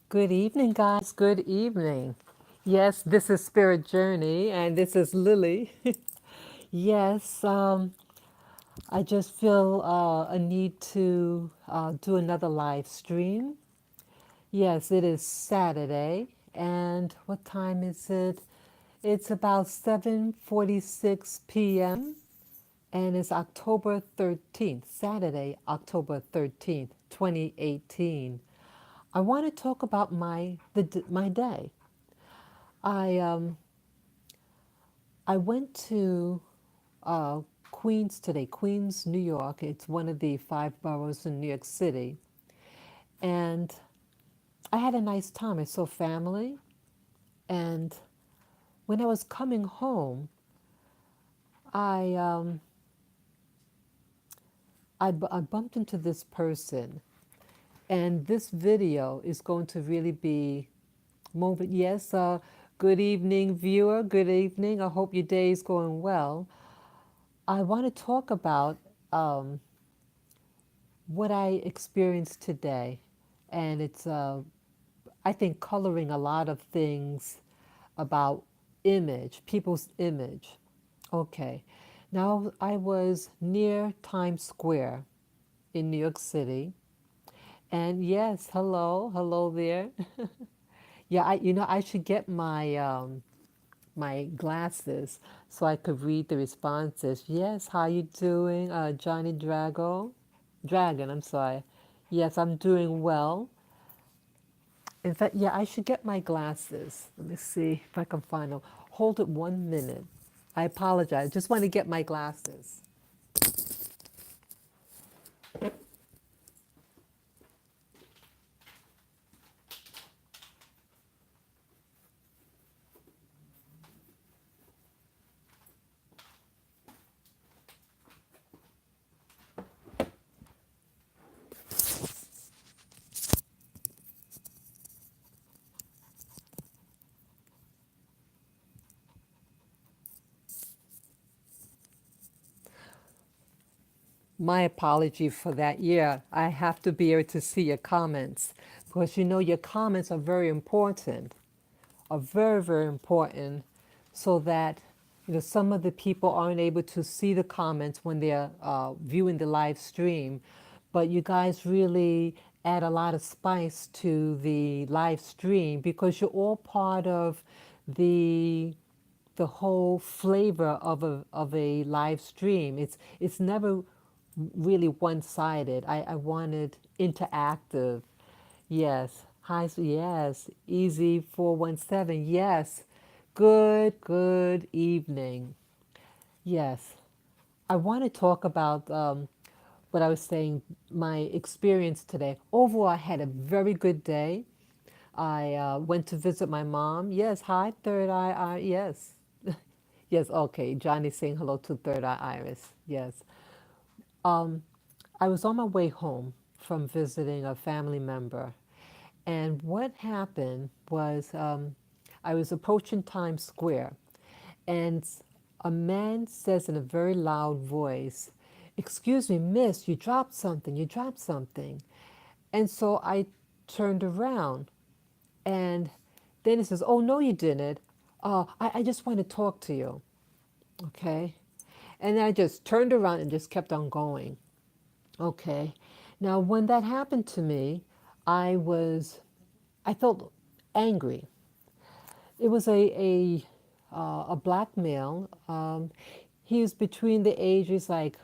Good evening, guys. Good evening. Yes, this is Spirit Journey, and this is Lily. Yes, I just feel a need to do another live stream. Yes, it is Saturday, and what time is it? It's about 7:46 p.m. and it's October 13th, Saturday, October 13th, 2018. I want to talk about my day. I I went to uh, Queens today, Queens, New York. It's one of the five boroughs in New York City, and I had a nice time. I saw family, and when I was coming home, I um, I bumped into this person, and this video is going to really be moment. Yes, good evening, viewer. Good evening. I hope your day is going well. I want to talk about um, what I experienced today, and it's I think coloring a lot of things about image, people's image. Okay, now I was near Times Square in New York City, and yes, hello there. Yeah, I should get my glasses so I could read the responses. Yes, how you doing, Johnny Dragon, I'm sorry. Yes, I'm doing well. In fact, yeah, I should get my glasses. Let me see if I can find them. Hold it 1 minute. I apologize. Just want to get my glasses. My apology for that. Yeah, I have to be able to see your comments because your comments are very important, are very, very important so that some of the people aren't able to see the comments when they're viewing the live stream, but you guys really add a lot of spice to the live stream because you're all part of the the whole flavor of a live stream. It's never really one-sided. I wanted interactive. Yes. Hi, yes. Easy 417. Yes. Good evening. Yes. I want to talk about what I was saying, my experience today. Overall, I had a very good day. I went to visit my mom. Yes, hi, Third Eye. Yes. Yes, okay. Johnny's saying hello to Third Eye Iris. Yes. Um, I was on my way home from visiting a family member, and what happened was I was approaching Times Square, and a man says in a very loud voice, "Excuse me, miss, you dropped something, you dropped something." And so I turned around, and then he says, "Oh, no, you didn't. I just want to talk to you." Okay. And I just turned around and just kept on going. Okay. Now, when that happened to me, I was, I felt angry. It was a black male. He was between the ages like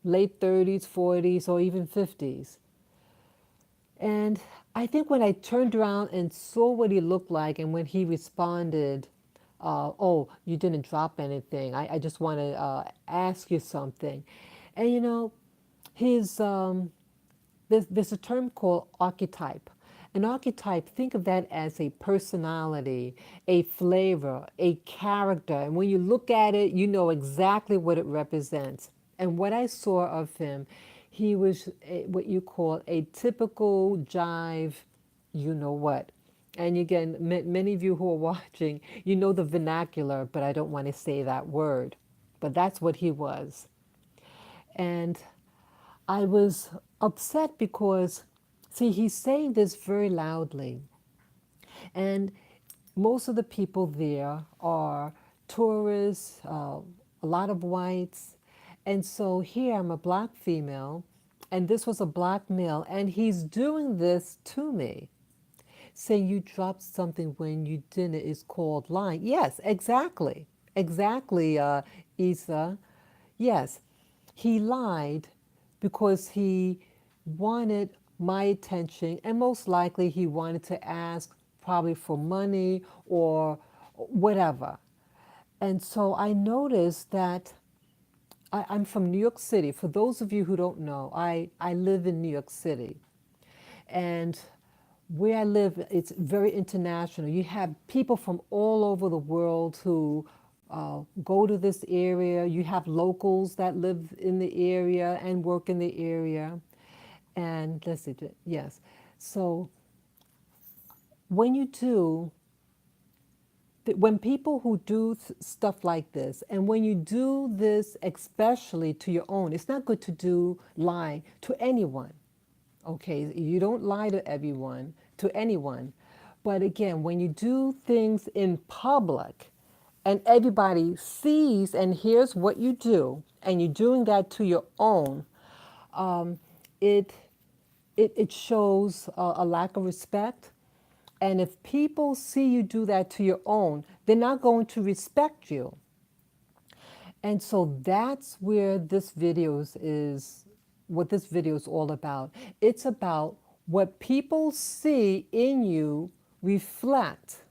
late 30s, 40s, or even 50s. And I think when I turned around and saw what he looked like, and when he responded, "Oh, you didn't drop anything. I just want to ask you something." And his there's a term called archetype. An archetype, think of that as a personality, a flavor, a character. And when you look at it, you know exactly what it represents. And what I saw of him, he was what you call a typical jive, you know what. And again, many of you who are watching, you know the vernacular, but I don't want to say that word. But that's what he was. And I was upset because See, he's saying this very loudly. And most of the people there are tourists, a lot of whites. And so here I'm a black female, and this was a black male, and he's doing this to me, saying you dropped something when you didn't is called lying. Yes, exactly. Exactly, Isa. Yes, he lied because he wanted my attention, and most likely he wanted to ask probably for money or whatever. And so I noticed that I'm from New York City. For those of you who don't know, I live in New York City. And where I live, it's very international. You have people from all over the world who go to this area. You have locals that live in the area and work in the area. And let's see, yes. So when you do, when people who do stuff like this, and when you do this especially to your own, it's not good to do lie to anyone. Okay, you don't lie to everyone, to anyone. But again, when you do things in public and everybody sees and hears what you do, and you're doing that to your own, um, it, it shows a lack of respect. And if people see you do that to your own, they're not going to respect you. And so that's where this what this video is all about. It's about what people see in you reflect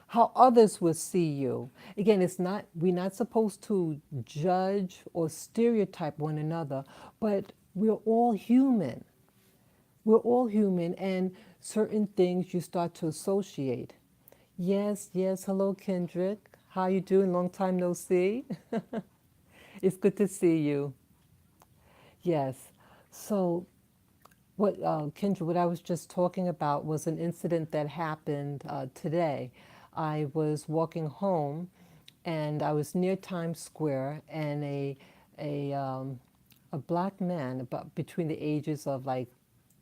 how others will see you. Again, we're not supposed to judge or stereotype one another, but we're all human. We're all human, and certain things you start to associate. Yes, yes. Hello, Kendrick. How you doing? Long time no see. It's good to see you. Yes. So, Kendra, what I was just talking about was an incident that happened today. I was walking home, and I was near Times Square, and a black man, about between the ages of like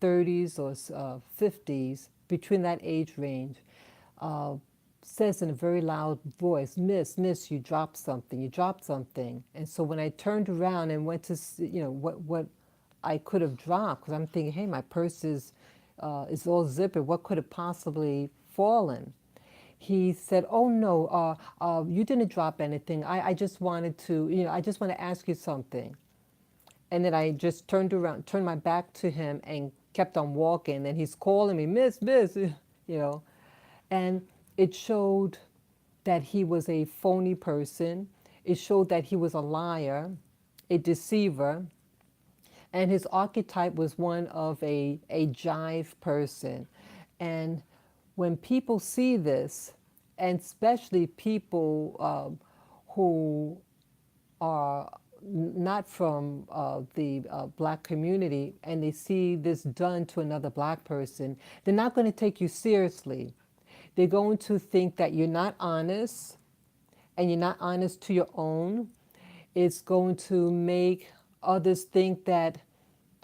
30s or 50s, between that age range, uh, says in a very loud voice, Miss, you dropped something, you dropped something. And so when I turned around and went to see, what I could have dropped, because I'm thinking, hey, my purse is all zippered, what could have possibly fallen? He said, oh no, you didn't drop anything. I just wanted to, I just want to ask you something. And then I just turned my back to him and kept on walking. And he's calling me, Miss, you know. And it showed that he was a phony person. It showed that he was a liar, a deceiver, and his archetype was one of a jive person. And when people see this, and especially people who are not from the black community, and they see this done to another black person, they're not going to take you seriously. They're going to think that you're not honest, and you're not honest to your own. It's going to make others think that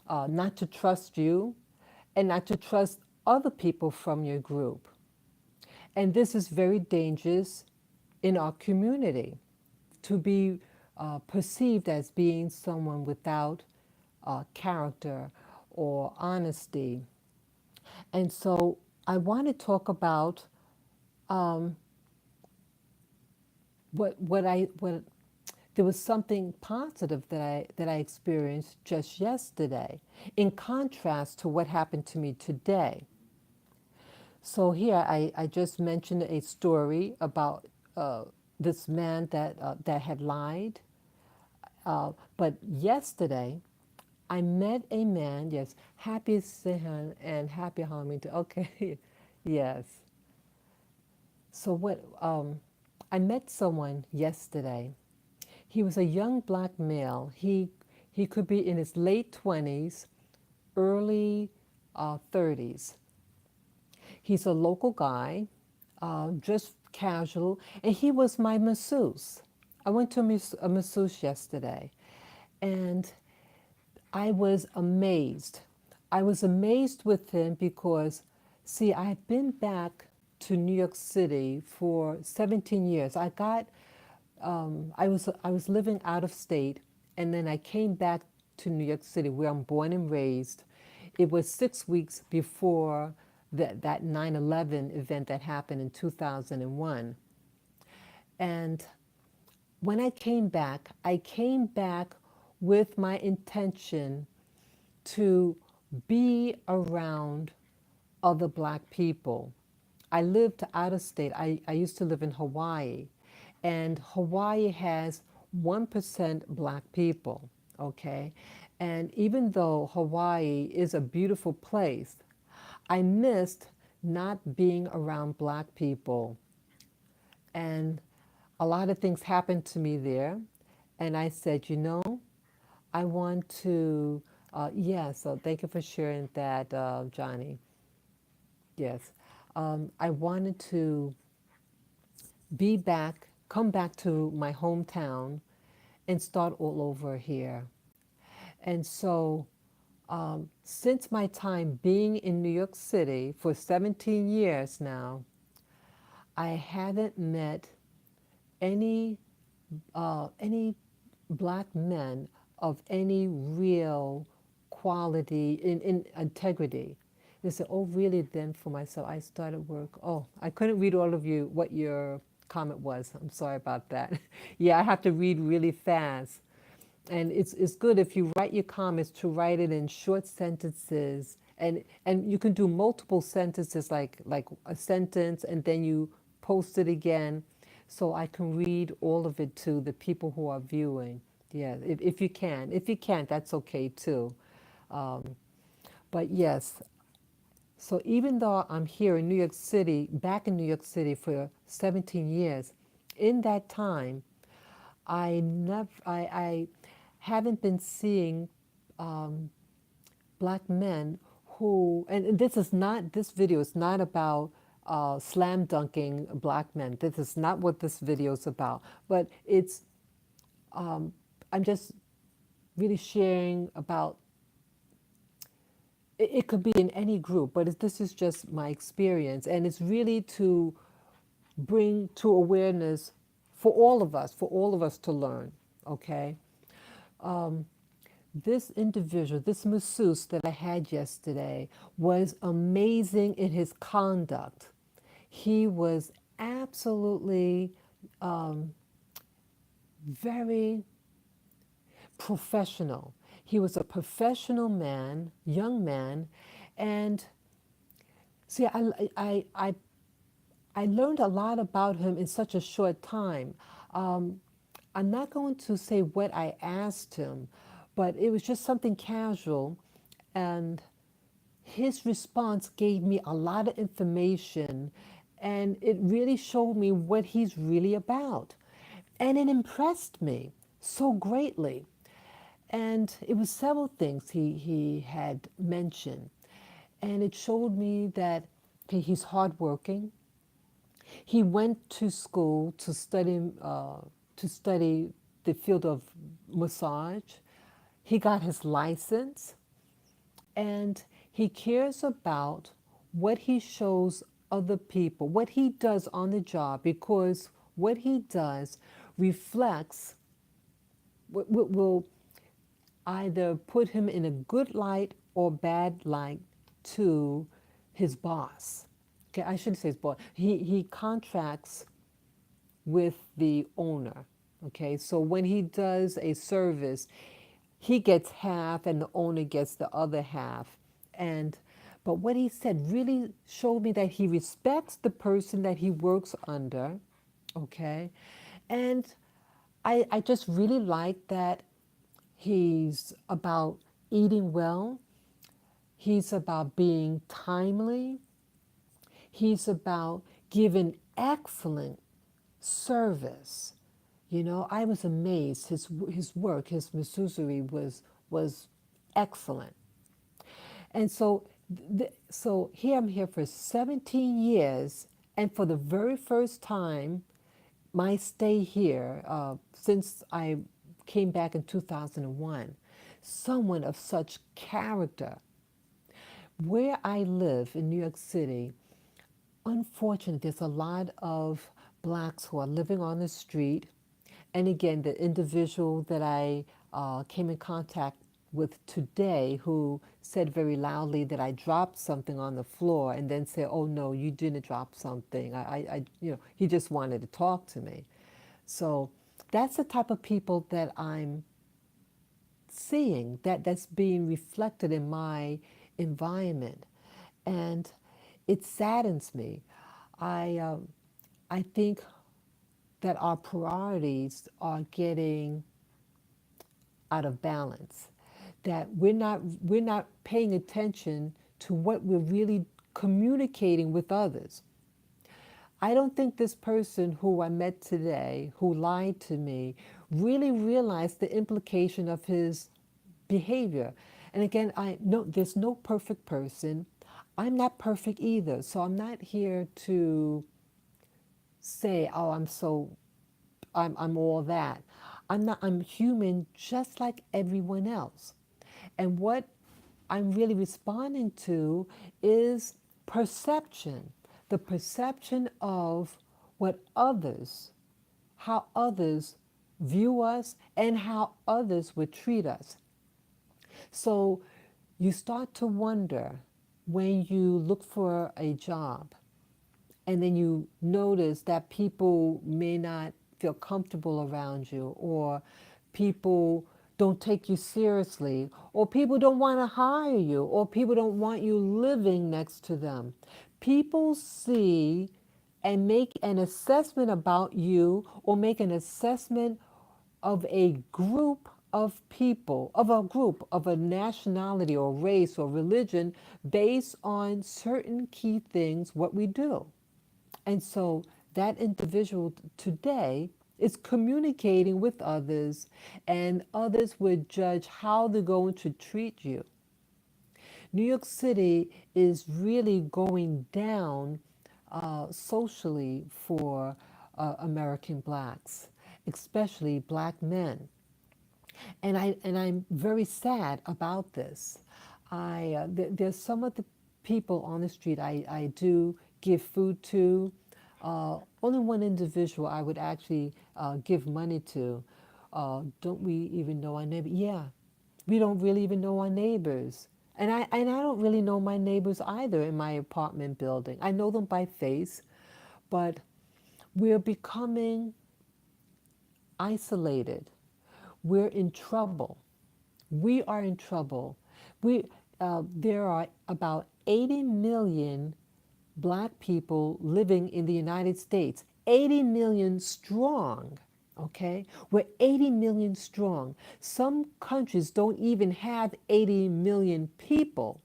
not to trust you and not to trust other people from your group. And this is very dangerous in our community, to be perceived as being someone without character or honesty. And so I want to talk about um, what there was something positive that I experienced just yesterday, in contrast to what happened to me today. So here I just mentioned a story about this man that had lied. But yesterday I met a man. Yes, happy Sihan and happy Hamid. Okay, yes. So what? I met someone yesterday. He was a young black male. He could be in his late 20s, early 30s. He's a local guy, just casual, and he was my masseuse. I went to a masseuse yesterday, and I was amazed. I was amazed with him because, see, I had been back to New York City for 17 years. I was living out of state, and then I came back to New York City, where I'm born and raised. It was 6 weeks before that 9/11 event that happened in 2001. And when I came back with my intention to be around other black people. I lived out of state. I used to live in Hawaii, and Hawaii has 1% black people, okay? And even though Hawaii is a beautiful place, I missed not being around black people. And a lot of things happened to me there. And I said, I want to, yeah, so thank you for sharing that, Johnny. Yes. I wanted to come back to my hometown and start all over here. And so, since my time being in New York City for 17 years now, I haven't met any any black men of any real quality in integrity. They said, "Oh, really?" Then for myself, I started work. Oh, I couldn't read all of you what your comment was. I'm sorry about that. Yeah, I have to read really fast. And it's good if you write your comments to write it in short sentences, and you can do multiple sentences, like a sentence, and then you post it again, so I can read all of it to the people who are viewing. Yeah, if you can. If you can't, that's okay too. Um, but yes, so even though I'm here in New York City, back in New York City for 17 years, in that time, I haven't been seeing black men who, and this video is not about slam dunking black men. This is not what this video is about. But I'm just really sharing about, it could be in any group, but this is just my experience. And it's really to bring to awareness for all of us to learn, okay? This individual, this masseuse that I had yesterday, was amazing in his conduct. He was absolutely very professional. He was a professional man, young man, and see, I learned a lot about him in such a short time. Um, I'm not going to say what I asked him, but it was just something casual, and his response gave me a lot of information, and it really showed me what he's really about. And it impressed me so greatly. And it was several things he had mentioned. And it showed me that, okay, he's hardworking. He went to school to study the field of massage. He got his license, and he cares about what he shows other people, what he does on the job, because what he does reflects, will either put him in a good light or bad light to his boss. Okay, I shouldn't say his boss. He contracts with the owner. Okay, so when he does a service, he gets half and the owner gets the other half. And but what he said really showed me that he respects the person that he works under. Okay, and I just really like that he's about eating well. He's about being timely. He's about giving excellent service. I was amazed. His work, his masseuse was excellent. And so here I'm here for 17 years, and for the very first time, my stay here since I came back in 2001, someone of such character, Where I live in New York City, unfortunately, there's a lot of blacks who are living on the street. And again, the individual that I came in contact with today who said very loudly that I dropped something on the floor and then said, "Oh no, you didn't drop something. He just wanted to talk to me." So that's the type of people that I'm seeing that's being reflected in my environment, and it saddens me. I think that our priorities are getting out of balance, that we're not paying attention to what we're really communicating with others. I don't think this person who I met today, who lied to me, really realized the implication of his behavior. And again, I know there's no perfect person. I'm not perfect either. So I'm not here to say, "Oh, I'm all that." I'm not. I'm human just like everyone else. And what I'm really responding to is perception, the perception of what others, how others view us and how others would treat us. So you start to wonder when you look for a job and then you notice that people may not feel comfortable around you, or people don't take you seriously, or people don't want to hire you, or people don't want you living next to them. People see and make an assessment about you, or make an assessment of a group of people, of a group, of a nationality or race or religion, based on certain key things, what we do. And so that individual today is communicating with others, and others would judge how they're going to treat you. New York City is really going down socially for American blacks, especially black men. And I'm very sad about this. There's some of the people on the street I do give food to. Only one individual I would actually give money to. Don't we even know our neighbor? Yeah, we don't really even know our neighbors. And I don't really know my neighbors either in my apartment building. I know them by face, but we're becoming isolated. We're in trouble. We are in trouble. There are about 80 million black people living in the United States, 80 million strong. Okay, we're 80 million strong. Some countries don't even have 80 million people.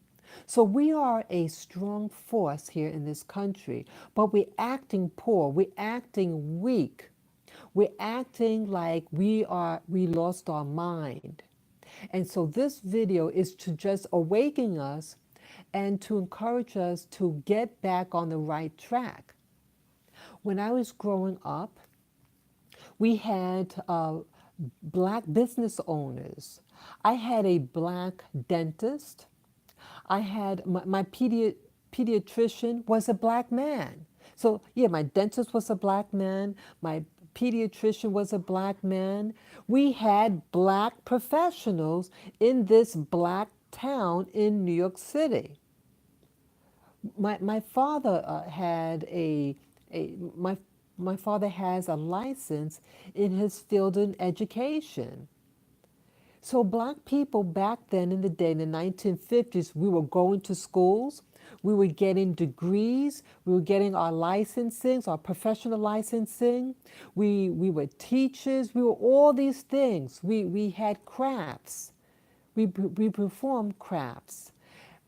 So we are a strong force here in this country, but we're acting poor, we're acting weak, we're acting like we lost our mind. And so this video is to just awaken us and to encourage us to get back on the right track. When I was growing up, we had black business owners. I had a black dentist. I had my pediatrician was a black man. So yeah, my dentist was a black man. My pediatrician was a black man. We had black professionals in this black town in New York City. My father had my my father has a license in his field in education. So black people back then in the day, in the 1950s, we were going to schools, we were getting degrees, we were getting our licensing, our professional licensing, we were teachers, we were all these things. We had crafts, we performed crafts.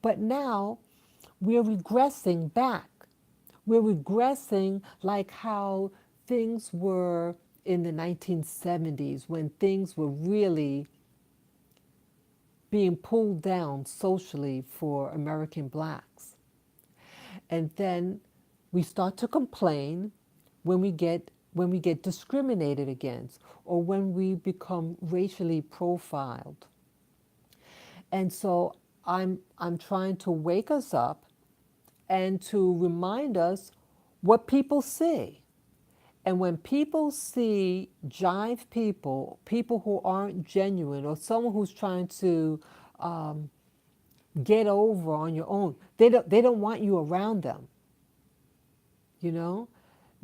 But now we're regressing back. We're regressing like how things were in the 1970s, when things were really being pulled down socially for American blacks. And then we start to complain when we get discriminated against, or when we become racially profiled. And so I'm trying to wake us up and to remind us what people see. And when people see jive people, people who aren't genuine, or someone who's trying to um, get over on your own, they don't want you around them. You know,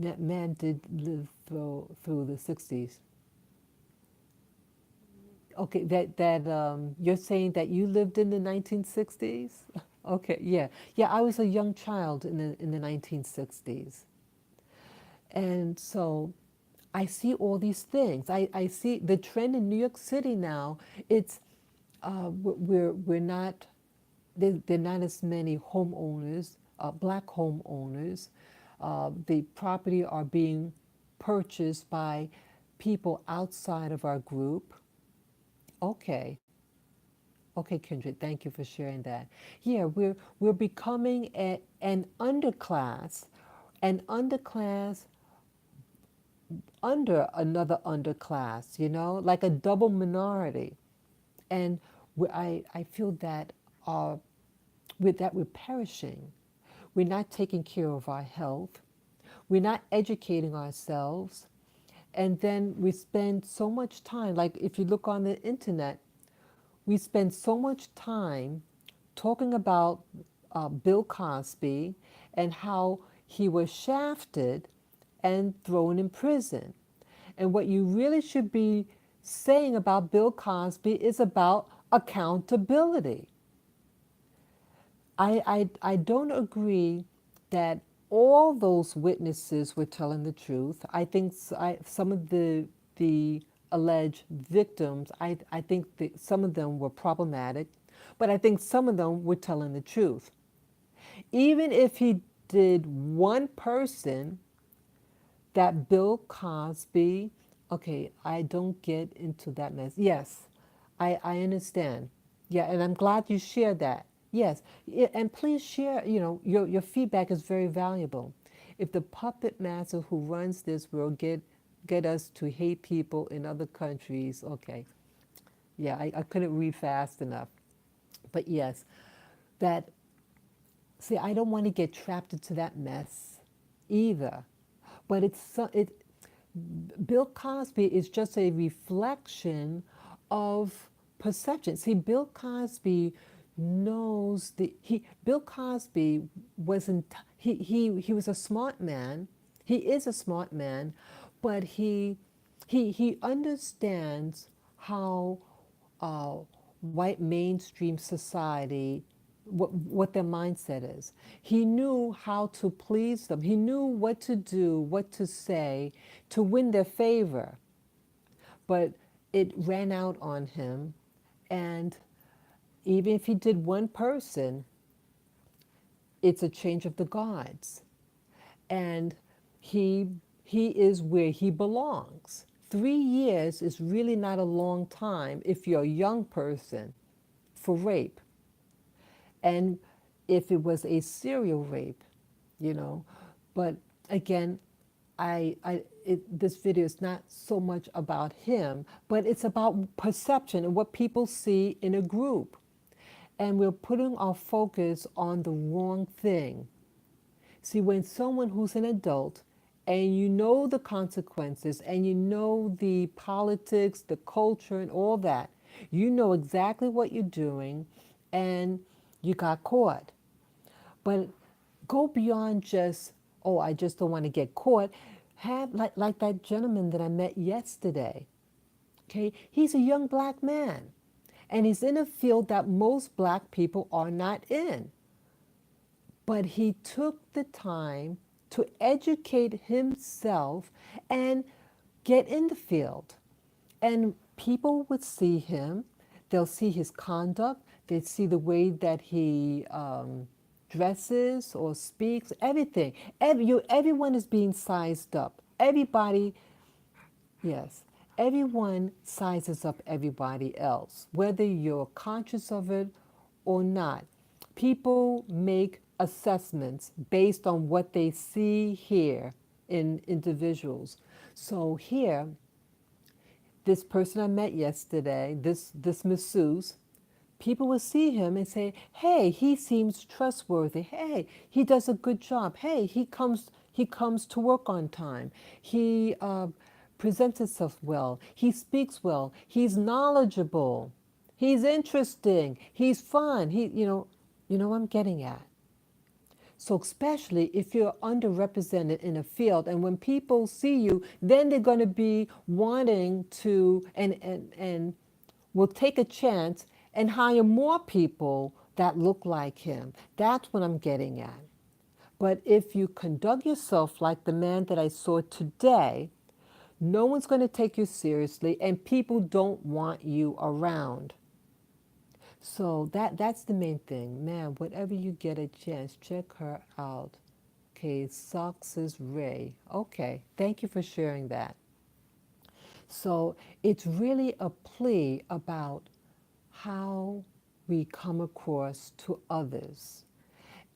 that man did live through the '60s. Okay, you're saying that you lived in the 1960s? Okay, yeah, yeah. I was a young child in the 1960s, and so I see all these things. I see the trend in New York City now. It's we're not there are not as many homeowners, black homeowners. The property are being purchased by people outside of our group. Okay, okay, Kindred, thank you for sharing that. Yeah, we're becoming an underclass under another underclass. You know, like a double minority, and I feel that uh, with that we're perishing. We're not taking care of our health. We're not educating ourselves. And then we spend so much time, like if you look on the internet, we spend so much time talking about Bill Cosby and how he was shafted and thrown in prison. And what you really should be saying about Bill Cosby is about accountability. I don't agree that all those witnesses were telling the truth. I think some of the alleged victims, I think that some of them were problematic, but I think some of them were telling the truth. Even if he did one person, that Bill Cosby, okay, I don't get into that mess. Yes, I understand. Yeah, and I'm glad you shared that. Yes, and please share, your feedback is very valuable. If the puppet master who runs this will get us to hate people in other countries, okay. Yeah, I couldn't read fast enough. But yes, that, see, I don't want to get trapped into that mess either. But Bill Cosby is just a reflection of perception. See, Bill Cosby knows Bill Cosby wasn't he was a smart man. He is a smart man, but he understands how uh, white mainstream society, what their mindset is. He knew how to please them. He knew what to do, what to say to win their favor. But it ran out on him. And even if he did one person, it's a change of the guards. And he he is where he belongs. 3 years is really not a long time if you're a young person for rape. And if it was a serial rape, you know. But again, this video is not so much about him, but it's about perception and what people see in a group. And we're putting our focus on the wrong thing. See, when someone who's an adult and you know the consequences and you know the politics, the culture, and all that, you know exactly what you're doing and you got caught. But go beyond just, oh, I just don't want to get caught. Have like that gentleman that I met yesterday. Okay, he's a young black man, and he's in a field that most black people are not in. But he took the time to educate himself and get in the field. And people would see him, they'll see his conduct, they see the way that he dresses or speaks, everything. Everyone is being sized up. Everybody, yes, everyone sizes up everybody else, whether you're conscious of it or not. People make assessments based on what they see here in individuals. So here, this person I met yesterday, this masseuse, people will see him and say, "Hey, he seems trustworthy. Hey, he does a good job. Hey, he comes to work on time. He presents himself well. He speaks well. He's knowledgeable. He's interesting. He's fun. You know what I'm getting at." So especially if you're underrepresented in a field, and when people see you, then they're going to be wanting to and will take a chance and hire more people that look like him. That's what I'm getting at. But if you conduct yourself like the man that I saw today, no one's going to take you seriously, and people don't want you around. So that's the main thing. Man, whatever you get a chance, check her out. Okay, Socks is Ray. Okay, thank you for sharing that. So it's really a plea about how we come across to others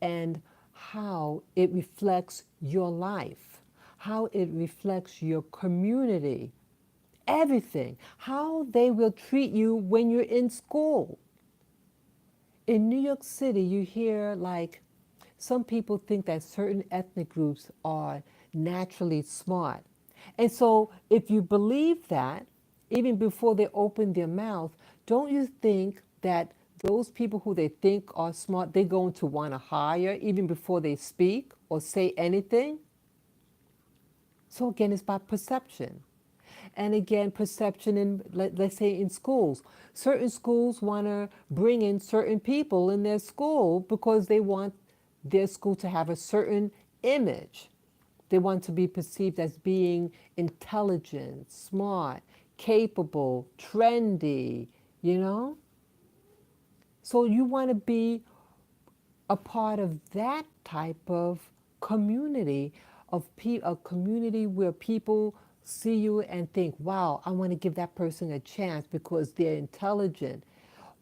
and how it reflects your life, how it reflects your community, everything, how they will treat you when you're in school. In New York City, you hear like some people think that certain ethnic groups are naturally smart. And so, if you believe that, even before they open their mouth, don't you think that those people who they think are smart, they're going to want to hire even before they speak or say anything? So, again, it's about perception. And again, perception in, let's say, in schools. Certain schools want to bring in certain people in their school because they want their school to have a certain image. They want to be perceived as being intelligent, smart, capable, trendy, you know? So you want to be a part of that type of community, a community where people see you and think, wow, I want to give that person a chance because they're intelligent,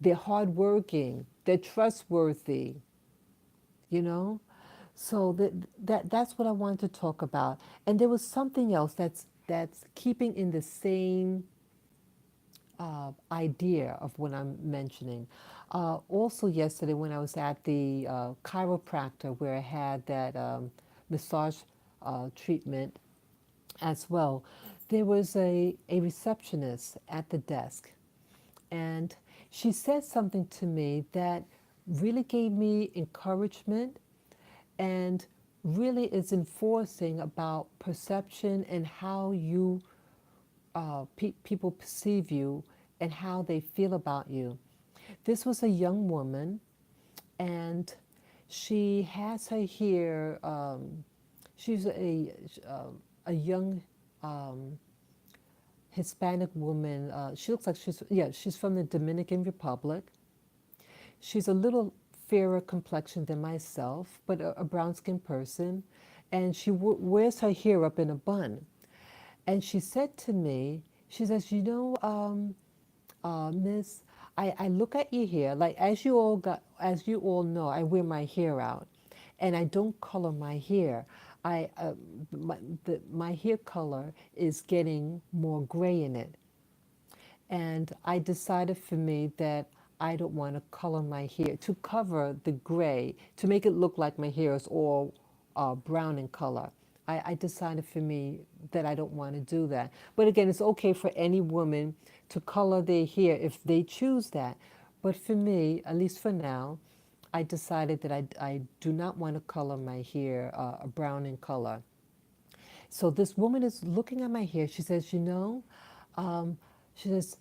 they're hardworking, they're trustworthy, you know? So that's what I wanted to talk about. And there was something else that's keeping in the same idea of what I'm mentioning. Also, yesterday when I was at the chiropractor where I had that massage treatment as well, there was a receptionist at the desk, and she said something to me that really gave me encouragement and really is enforcing about perception and how you people perceive you and how they feel about you. This was a young woman, and she has her hair. She's a young Hispanic woman. She looks like she's from the Dominican Republic. She's a little fairer complexion than myself, but a brown skinned person, and she wears her hair up in a bun. And she said to me, she says, Miss, I look at your hair, like as you all know, I wear my hair out, and I don't color my hair. I my hair color is getting more gray in it, and I decided for me that I don't want to color my hair to cover the gray to make it look like my hair is all brown in color. I decided for me that I don't want to do that. But again, it's okay for any woman to color their hair if they choose that. But for me, at least for now, I decided that I do not want to color my hair a brown in color. So this woman is looking at my hair. She says, um, she says,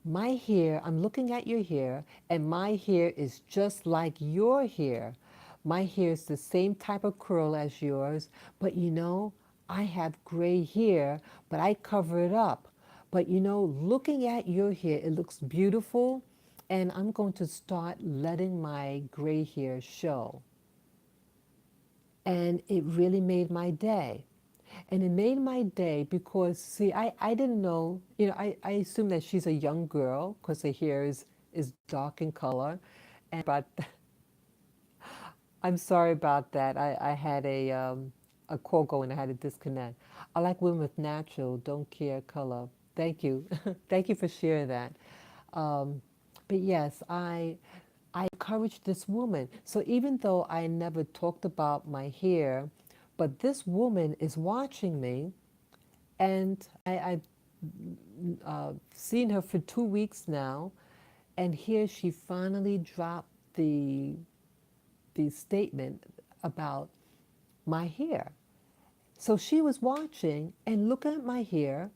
my hair, I'm looking at your hair, and my hair is just like your hair. My hair is the same type of curl as yours, but I have gray hair, but I cover it up. But looking at your hair, it looks beautiful, and I'm going to start letting my gray hair show. And it really made my day. And it made my day because, see, I didn't know, I assume that she's a young girl because her hair is dark in color. But I'm sorry about that. I had a call going, I had to disconnect. I like women with natural, don't care color. Thank you. Thank you for sharing that. Um, But yes, I encourage this woman. So even though I never talked about my hair, but this woman is watching me, and I've seen her for 2 weeks now, and here she finally dropped the statement about my hair. So she was watching and looking at my hair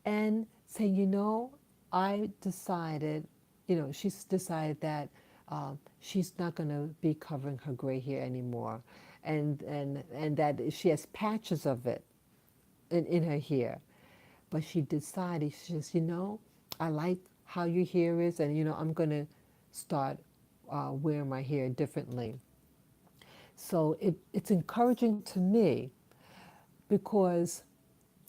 and saying, I decided, she's decided that she's not going to be covering her gray hair anymore, and that she has patches of it in her hair. But she decided, she says, I like how your hair is, and I'm going to start wearing my hair differently. So it's encouraging to me because,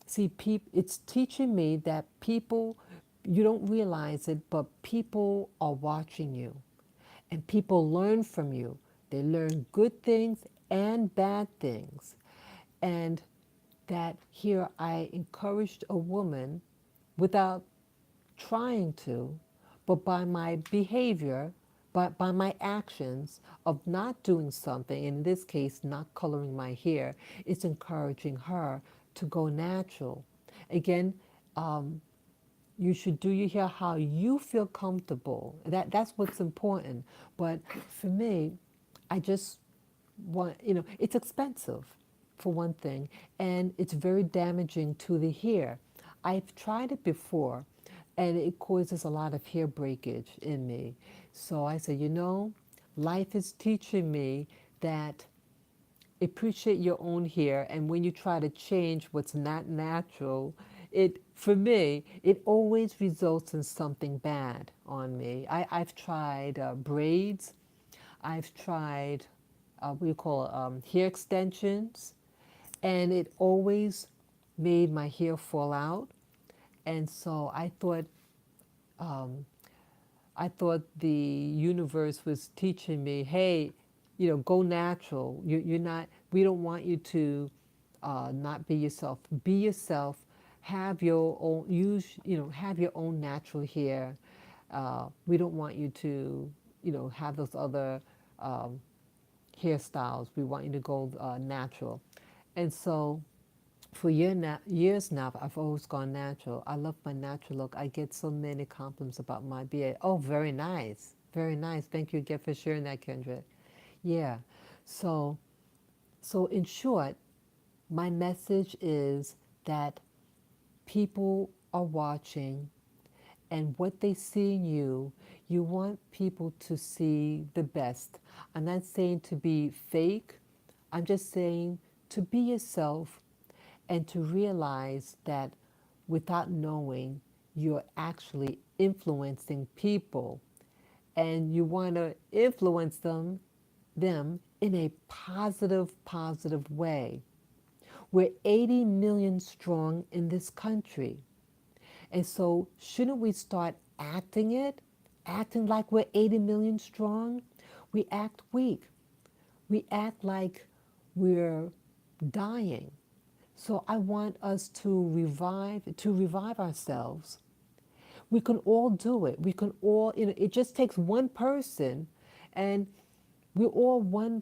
see, it's teaching me that people, you don't realize it, but people are watching you, and people learn from you. They learn good things and bad things. And that here I encouraged a woman without trying to, but by my behavior, by my actions of not doing something, in this case, not coloring my hair, it's encouraging her to go natural. Again, you should do your hair how you feel comfortable. That's what's important. But for me, I just want, it's expensive for one thing, and it's very damaging to the hair. I've tried it before, and it causes a lot of hair breakage in me. So I said, life is teaching me that appreciate your own hair, and when you try to change what's not natural, it for me it always results in something bad on me. I've tried braids, I've tried what do you call hair extensions, and it always made my hair fall out. And so I thought the universe was teaching me, hey, go natural. You're not. We don't want you to not be yourself. Be yourself. Have your own. Have your own natural hair. We don't want you to, have those other um, hairstyles. We want you to go natural. And so for years now, I've always gone natural. I love my natural look. I get so many compliments about my beard. Oh, very nice. Very nice. Thank you again for sharing that, Kendra. Yeah. So, so in short, my message is that people are watching, and what they see in you, you want people to see the best. I'm not saying to be fake. I'm just saying to be yourself and to realize that without knowing, you're actually influencing people, and you want to influence them in a positive way. We're 80 million strong in this country. And so shouldn't we start acting it? Acting like we're 80 million strong? We act weak. We act like we're dying. So I want us to revive ourselves. We can all do it. We can all, it just takes one person, and we're all one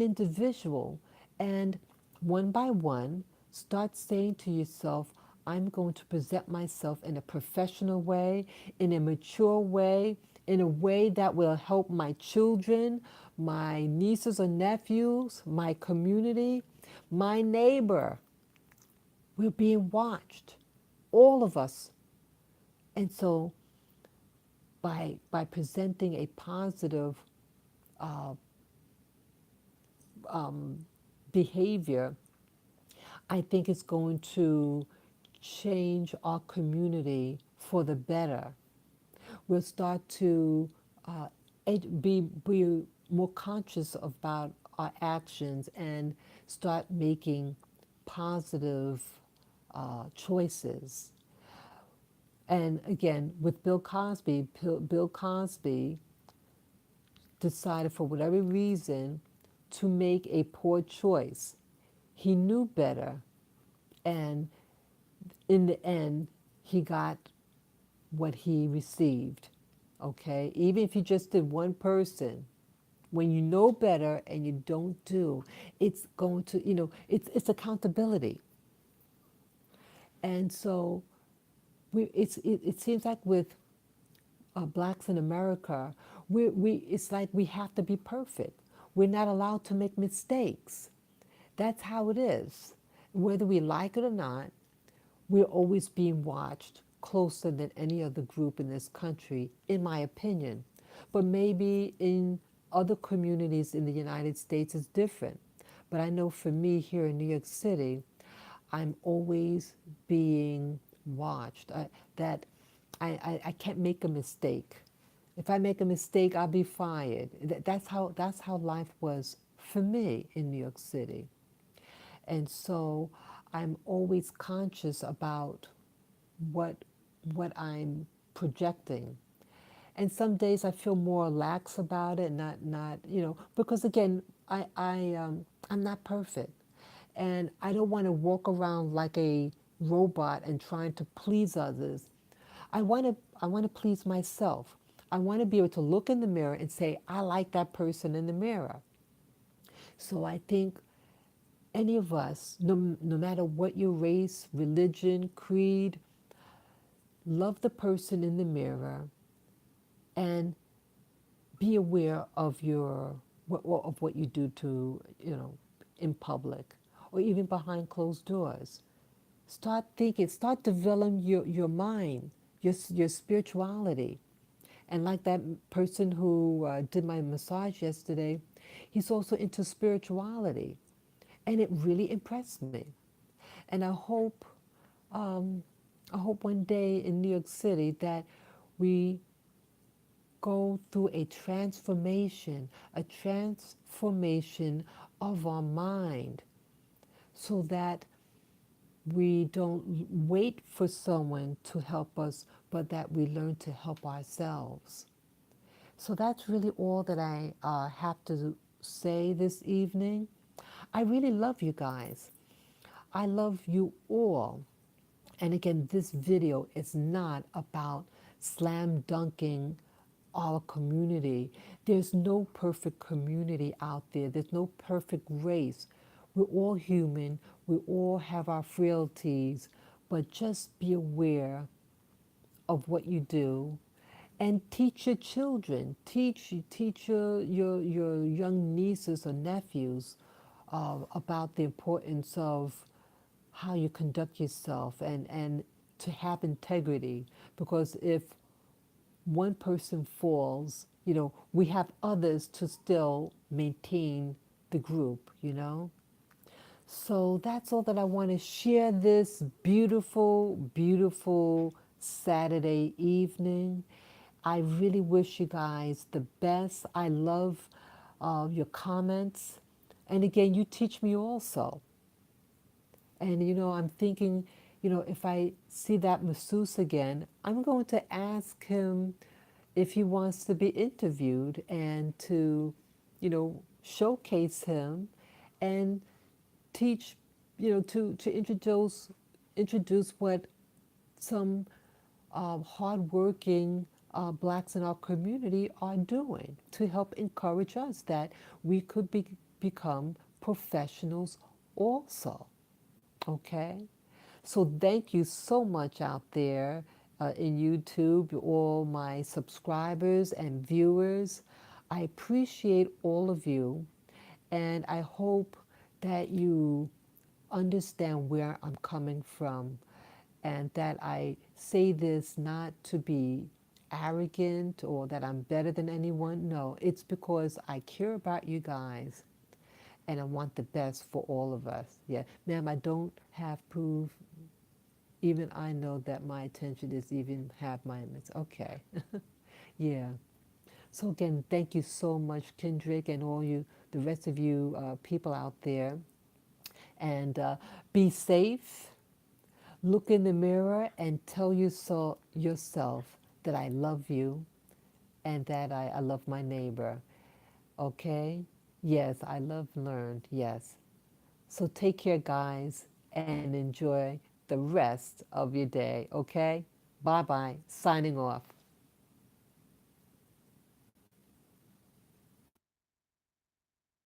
individual, and one by one start saying to yourself, I'm going to present myself in a professional way, in a mature way, in a way that will help my children, my nieces or nephews, my community, my neighbor. We're being watched, all of us. And so by presenting a positive uh, behavior, I think it's going to change our community for the better. We'll start to be more conscious about our actions and start making positive choices. And again, with Bill Cosby, Bill Cosby decided for whatever reason to make a poor choice. He knew better, and in the end, he got what he received. Okay, even if you just did one person, when you know better and you don't do, it's going to, it's accountability. And so it seems like with blacks in America, it's like we have to be perfect. We're not allowed to make mistakes. That's how it is. Whether we like it or not, we're always being watched closer than any other group in this country, in my opinion. But maybe in other communities in the United States it's different. But I know for me here in New York City, I'm always being watched. I can't make a mistake. If I make a mistake, I'll be fired. That's how life was for me in New York City. And so I'm always conscious about what what I'm projecting. And some days I feel more lax about it, not because again, I'm not perfect, and I don't want to walk around like a robot and trying to please others. I want to please myself. I want to be able to look in the mirror and say I like that person in the mirror. So I think any of us, no matter what your race, religion, creed, love the person in the mirror and be aware of what you do to in public or even behind closed doors. Start thinking, start developing your mind, your spirituality. And like that person who did my massage yesterday, he's also into spirituality, and it really impressed me. And um, I hope one day in New York City that we go through a transformation of our mind, so that we don't wait for someone to help us, but that we learn to help ourselves. So that's really all that I have to say this evening. I really love you guys. I love you all. And again, this video is not about slam dunking our community. There's no perfect community out there, there's no perfect race. We're all human, we all have our frailties, but just be aware of what you do and teach your children, teach your young nieces or nephews about the importance of how you conduct yourself and to have integrity. Because if one person falls, we have others to still maintain the group. So that's all that I want to share this beautiful, beautiful Saturday evening. I really wish you guys the best. I love your comments. And again, you teach me also. And I'm thinking, if I see that masseuse again, I'm going to ask him if he wants to be interviewed and to, showcase him and teach, to introduce what some hardworking blacks in our community are doing to help encourage us that we could become professionals also. Okay? So thank you so much out there in YouTube, all my subscribers and viewers. I appreciate all of you, and I hope that you understand where I'm coming from, and that I say this not to be arrogant or that I'm better than anyone. No, it's because I care about you guys and I want the best for all of us. Yeah, ma'am, I don't have proof. Even I know that my attention is even have my limits. Okay. Yeah. So again, thank you so much, Kendrick, and all you, the rest of you people out there. And be safe. Look in the mirror and tell yourself that I love you and that I love my neighbor. Okay? Yes, I love learned. Yes. So take care, guys, and enjoy the rest of your day. Okay? Bye bye. Signing off.